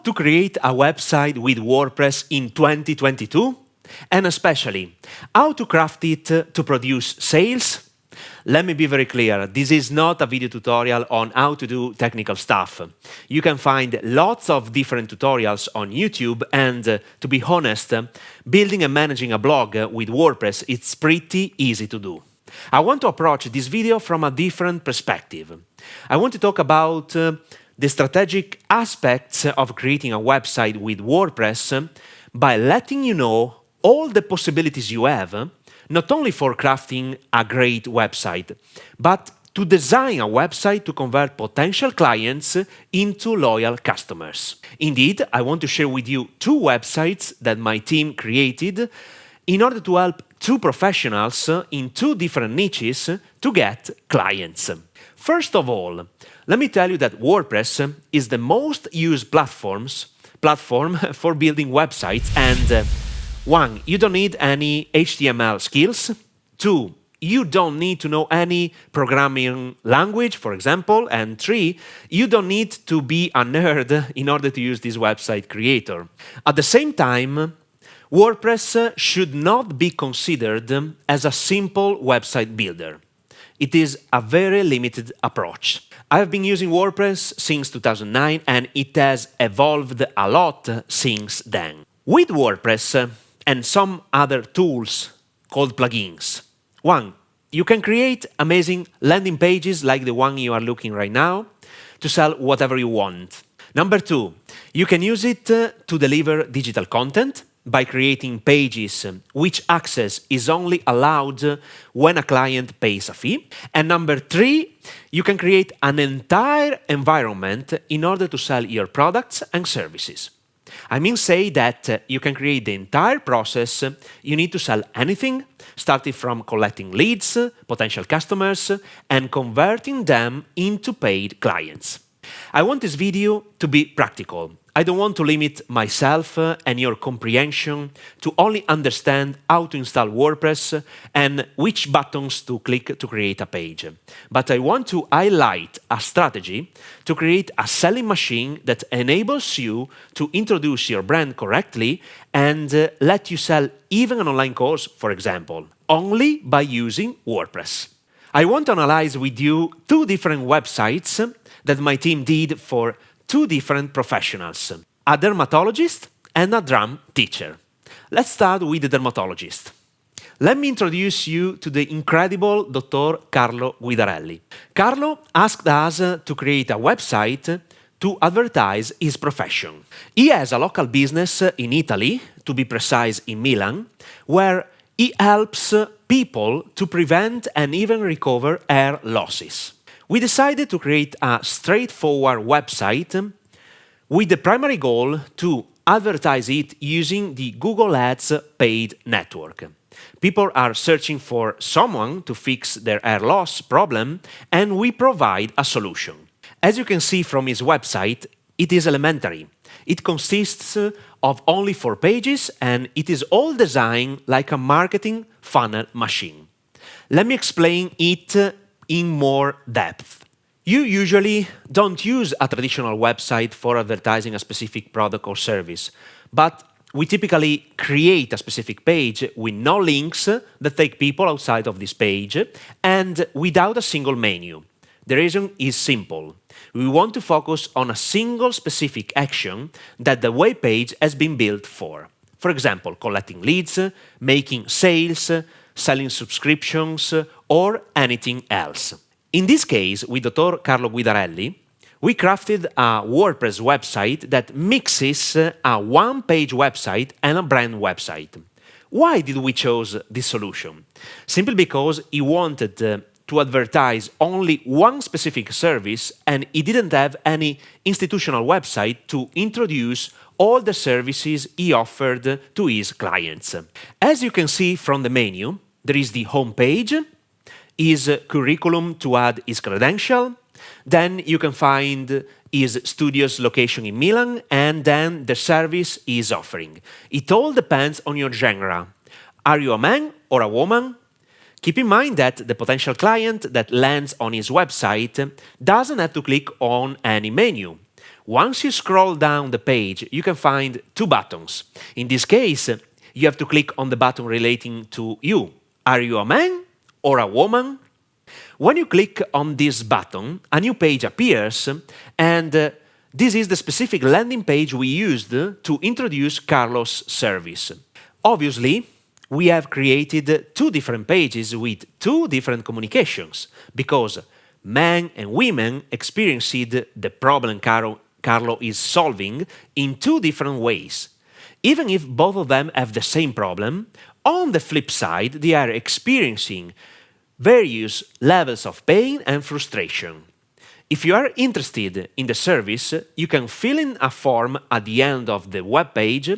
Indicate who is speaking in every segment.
Speaker 1: to create a website with WordPress in 2022, and especially how to craft it to produce sales. Let me be very clear, this is not a video tutorial on how to do technical stuff. You can find lots of different tutorials on YouTube, and to be honest, building and managing a blog with WordPress, it's pretty easy to do. I want to approach this video from a different perspective. I want to talk about the strategic aspects of creating a website with WordPress by letting you know all the possibilities you have, not only for crafting a great website, but to design a website to convert potential clients into loyal customers. Indeed, I want to share with you two websites that my team created in order to help two professionals in two different niches to get clients. First of all, let me tell you that WordPress is the most used platform for building websites, and 1. You don't need any HTML skills. 2. You don't need to know any programming language, for example. And 3. You don't need to be a nerd in order to use this website creator. At the same time, WordPress should not be considered as a simple website builder. It is a very limited approach. I have been using WordPress since 2009, and it has evolved a lot since then. With WordPress and some other tools called plugins. 1. You can create amazing landing pages like the one you are looking right now to sell whatever you want. Number 2, you can use it to deliver digital content by creating pages which access is only allowed when a client pays a fee. And number 3, you can create an entire environment in order to sell your products and services. I mean, say that you can create the entire process. You need to sell anything, starting from collecting leads, potential customers, and converting them into paid clients. I want this video to be practical. I don't want to limit myself and your comprehension to only understand how to install WordPress and which buttons to click to create a page. But I want to highlight a strategy to create a selling machine that enables you to introduce your brand correctly and let you sell even an online course, for example, only by using WordPress. I want to analyze with you two different websites that my team did for two different professionals, a dermatologist and a drum teacher. Let's start with the dermatologist. Let me introduce you to the incredible Dr. Carlo Guidarelli. Carlo asked us to create a website to advertise his profession. He has a local business in Italy, to be precise in Milan, where he helps people to prevent and even recover hair losses. We decided to create a straightforward website with the primary goal to advertise it using the Google Ads paid network. People are searching for someone to fix their hair loss problem, and we provide a solution. As you can see from his website, it is elementary. It consists of only 4 pages, and it is all designed like a marketing funnel machine. Let me explain it in more depth. You usually don't use a traditional website for advertising a specific product or service, but we typically create a specific page with no links that take people outside of this page and without a single menu. The reason is simple. We want to focus on a single specific action that the web page has been built for. For example, collecting leads, making sales, selling subscriptions, or anything else. In this case, with Dr. Carlo Guidarelli, we crafted a WordPress website that mixes a one-page website and a brand website. Why did we choose this solution? Simply because he wanted to advertise only one specific service, and he didn't have any institutional website to introduce all the services he offered to his clients. As you can see from the menu, there is the home page, his curriculum to add his credential, then you can find his studio's location in Milan, and then the service he is offering. It all depends on your genre. Are you a man or a woman? Keep in mind that the potential client that lands on his website doesn't have to click on any menu. Once you scroll down the page, you can find two buttons. In this case, you have to click on the button relating to you. Are you a man or a woman? When you click on this button, a new page appears, and this is the specific landing page we used to introduce Carlo's service. Obviously, we have created two different pages with two different communications, because men and women experienced the problem Carlo is solving in two different ways. Even if both of them have the same problem, on the flip side, they are experiencing various levels of pain and frustration. If you are interested in the service, you can fill in a form at the end of the web page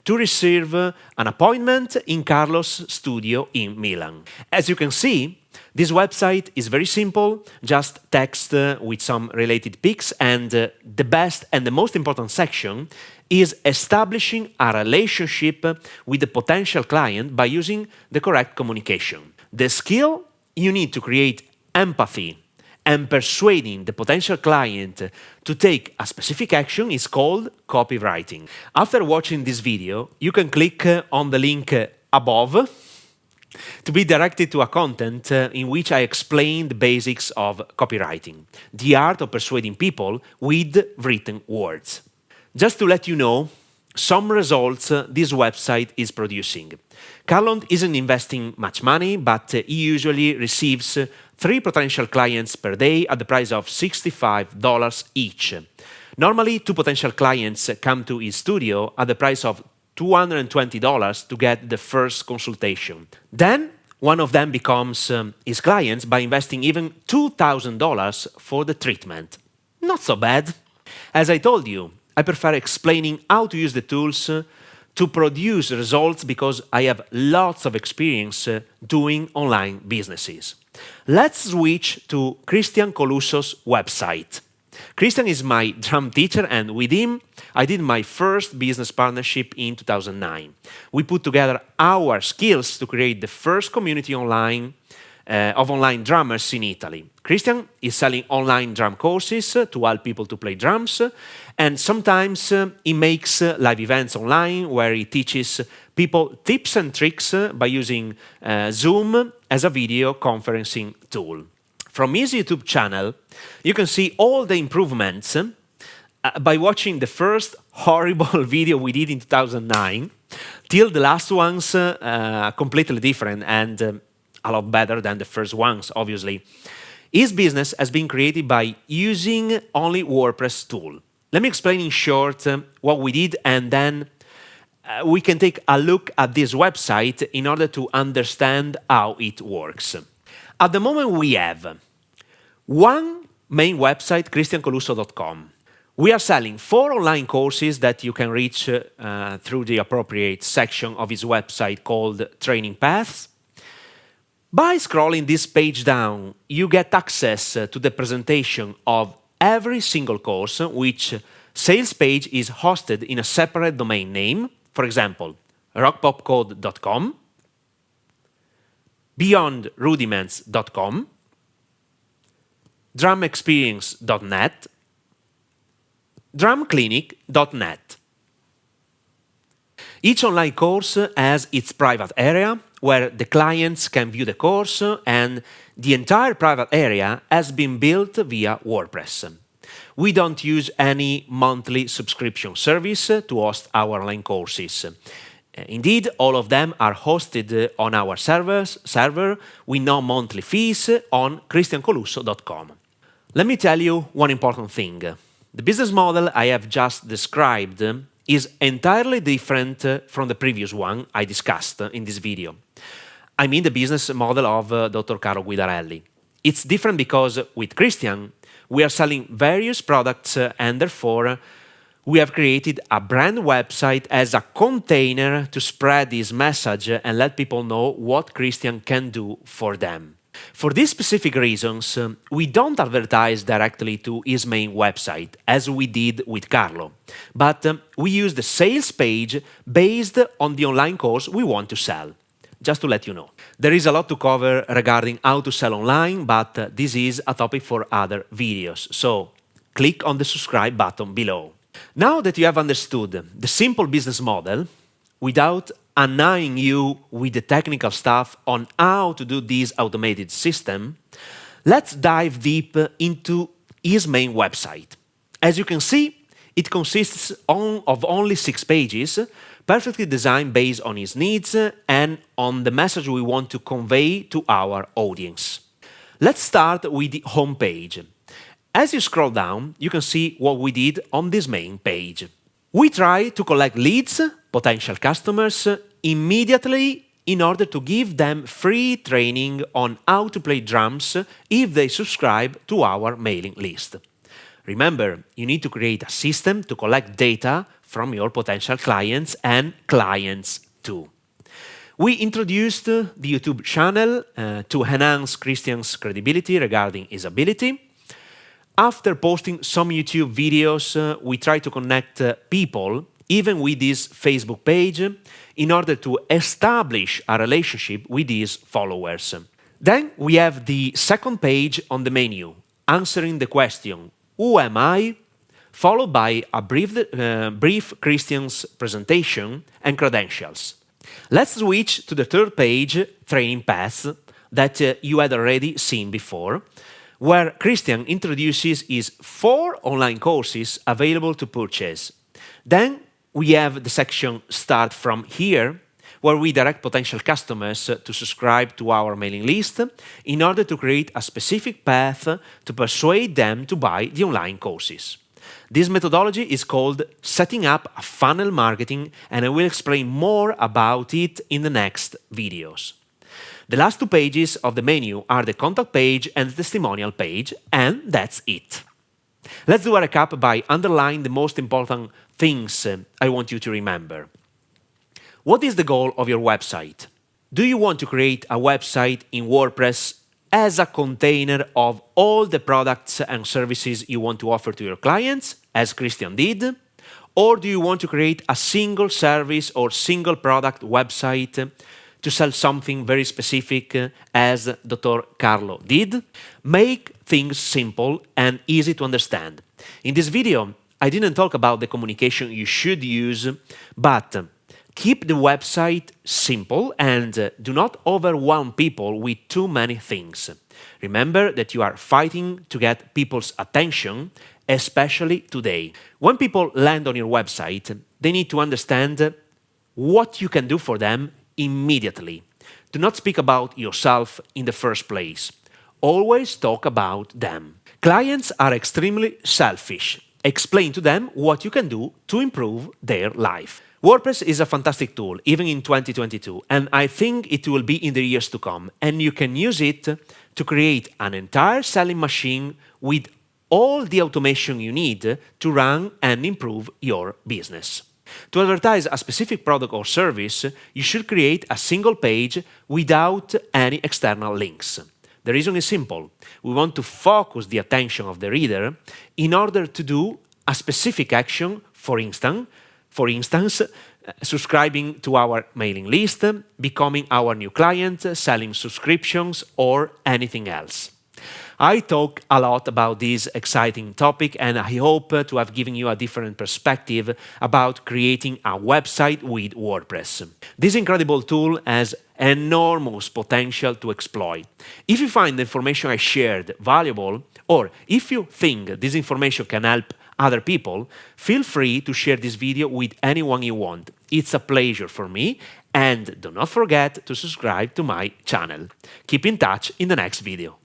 Speaker 1: to reserve an appointment in Carlo's studio in Milan. As you can see, this website is very simple, just text with some related pics, and the best and the most important section is establishing a relationship with the potential client by using the correct communication. The skill you need to create empathy and persuading the potential client to take a specific action is called copywriting. After watching this video, you can click on the link above to be directed to a content in which I explain the basics of copywriting, the art of persuading people with written words. Just to let you know some results this website is producing. Carlo isn't investing much money, but he usually receives 3 potential clients per day at the price of $65 each. Normally, 2 potential clients come to his studio at the price of $220 to get the first consultation. Then, one of them becomes his clients by investing even $2,000 for the treatment. Not so bad. As I told you, I prefer explaining how to use the tools to produce results because I have lots of experience doing online businesses. Let's switch to Christian Colusso's website. Christian is my drum teacher, and with him, I did my first business partnership in 2009. We put together our skills to create the first community online of online drummers in Italy. Christian is selling online drum courses to help people to play drums, and sometimes he makes live events online where he teaches people tips and tricks by using Zoom as a video conferencing tool. From his YouTube channel, you can see all the improvements by watching the first horrible video we did in 2009 till the last ones completely different and a lot better than the first ones, obviously. His business has been created by using only WordPress tool. Let me explain in short what we did, and then we can take a look at this website in order to understand how it works. At the moment, we have one main website, christiancolusso.com. We are selling 4 online courses that you can reach through the appropriate section of his website called Training Paths. By scrolling this page down, you get access to the presentation of every single course, which sales page is hosted in a separate domain name. For example, rockpopcode.com, beyondrudiments.com, drumexperience.net, drumclinic.net. Each online course has its private area where the clients can view the course, and the entire private area has been built via WordPress. We don't use any monthly subscription service to host our online courses. Indeed, all of them are hosted on our server with no monthly fees on christiancolusso.com. Let me tell you one important thing. The business model I have just described is entirely different from the previous one I discussed in this video. I mean the business model of Dr. Carlo Guidarelli. It's different because with Christian, we are selling various products and therefore we have created a brand website as a container to spread this message and let people know what Christian can do for them. For these specific reasons, we don't advertise directly to his main website, as we did with Carlo, but we use the sales page based on the online course we want to sell. Just to let you know. There is a lot to cover regarding how to sell online, but this is a topic for other videos. So, click on the subscribe button below. Now that you have understood the simple business model, without annoying you with the technical stuff on how to do this automated system, let's dive deep into his main website. As you can see, it consists of only 6 pages, perfectly designed based on his needs and on the message we want to convey to our audience. Let's start with the home page. As you scroll down, you can see what we did on this main page. We try to collect leads, potential customers, immediately in order to give them free training on how to play drums if they subscribe to our mailing list. Remember, you need to create a system to collect data from your potential clients and clients too. We introduced the YouTube channel to enhance Christian's credibility regarding his ability. After posting some YouTube videos, we try to connect people, even with this Facebook page, in order to establish a relationship with these followers. Then we have the second page on the menu, answering the question, who am I? Followed by a brief Christian's presentation and credentials. Let's switch to the third page, training paths, that you had already seen before, where Christian introduces his 4 online courses available to purchase. Then we have the section Start From Here, where we direct potential customers to subscribe to our mailing list in order to create a specific path to persuade them to buy the online courses. This methodology is called setting up a funnel marketing, and I will explain more about it in the next videos. The last 2 pages of the menu are the contact page and the testimonial page, and that's it. Let's do a recap by underlining the most important things I want you to remember. What is the goal of your website? Do you want to create a website in WordPress as a container of all the products and services you want to offer to your clients, as Christian did? Or do you want to create a single service or single product website to sell something very specific, as Dr. Carlo did? Make things simple and easy to understand. In this video, I didn't talk about the communication you should use, but keep the website simple and do not overwhelm people with too many things. Remember that you are fighting to get people's attention, especially today. When people land on your website, they need to understand what you can do for them immediately. Do not speak about yourself in the first place. Always talk about them. Clients are extremely selfish. Explain to them what you can do to improve their life. WordPress is a fantastic tool, even in 2022, and I think it will be in the years to come. And you can use it to create an entire selling machine with all the automation you need to run and improve your business. To advertise a specific product or service, you should create a single page without any external links. The reason is simple. We want to focus the attention of the reader in order to do a specific action, for instance, subscribing to our mailing list, becoming our new client, selling subscriptions, or anything else. I talk a lot about this exciting topic, and I hope to have given you a different perspective about creating a website with WordPress. This incredible tool has enormous potential to exploit. If you find the information I shared valuable, or if you think this information can help other people, feel free to share this video with anyone you want. It's a pleasure for me, and do not forget to subscribe to my channel. Keep in touch in the next video.